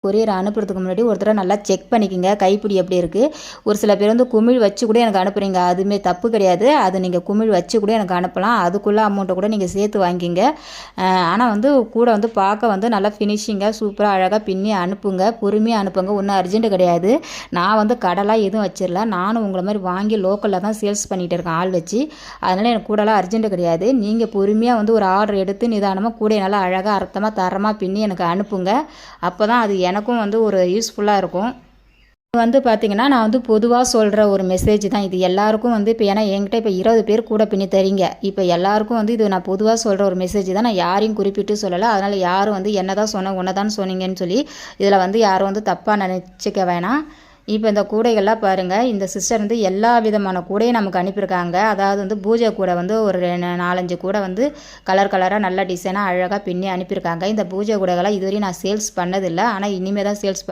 Courier அனுப்புறதுக்கு முன்னாடி ஒரு தடவை நல்லா செக் பண்ணிக்கோங்க கைப்பிடி எப்படி இருக்குது. ஒரு சில பேர் வந்து குமிழ் வச்சு கூட எனக்கு அனுப்புகிறீங்க, அதுவுமே தப்பு கிடையாது. அது நீங்கள் குமிழ் வச்சு கூட எனக்கு அனுப்பலாம், அதுக்குள்ளே அமௌண்ட்டை கூட நீங்கள் சேர்த்து வாங்கிக்கிங்க. ஆனால் வந்து கூட வந்து பார்க்க வந்து நல்லா ஃபினிஷிங்காக சூப்பராக அழகாக பின்னி அனுப்புங்க, பொறுமையாக அனுப்புங்க, ஒன்றும் அர்ஜென்ட்டு கிடையாது. நான் வந்து கடைலாம் எதுவும் வச்சிடல, நானும் உங்களை மாதிரி வாங்கி லோக்கலில் தான் சேல்ஸ் பண்ணிகிட்டு இருக்கேன் ஆள் வச்சு. அதனால் எனக்கு கூடலாம் அர்ஜென்ட்டு கிடையாது. நீங்கள் பொறுமையாக வந்து ஒரு ஆர்டர் எடுத்து நிதானமாக கூட நல்லா அழகாக அர்த்தமாக தரமாக பின்னி எனக்கு அனுப்புங்க. அப்போ தான் அது எனக்கும் வந்து ஒரு யூஸ்ஃபுல்லாக இருக்கும். இது வந்து பார்த்திங்கன்னா நான் வந்து பொதுவாக சொல்கிற ஒரு மெசேஜ் தான் இது எல்லாருக்கும் வந்து. இப்போ ஏன்னா என்கிட்ட இப்போ 20 பேர் கூட பின்னி தரீங்க. இப்போ எல்லாருக்கும் வந்து இது நான் பொதுவாக சொல்கிற ஒரு மெசேஜ் தான், நான் யாரையும் குறிப்பிட்டு சொல்லலை. அதனால் யாரும் வந்து என்ன தான் சொன்ன உன்னை தான் சொன்னீங்கன்னு சொல்லி இதில் வந்து யாரும் வந்து தப்பாக நினச்சிக்க வேணாம். இப்போ இந்த கூடைகள்லாம் பாருங்கள், இந்த சிஸ்டர் வந்து எல்லா விதமான கூடையும் நமக்கு அனுப்பியிருக்காங்க. அதாவது வந்து பூஜை கூடை வந்து ஒரு 4-5 கூடை வந்து கலர் கலராக நல்ல டிசைனாக அழகாக பின்னி அனுப்பியிருக்காங்க. இந்த பூஜை கூடைகள்லாம் இதுவரையும் நான் சேல்ஸ் பண்ணதில்லை, ஆனால் இனிமேல் தான் சேல்ஸ்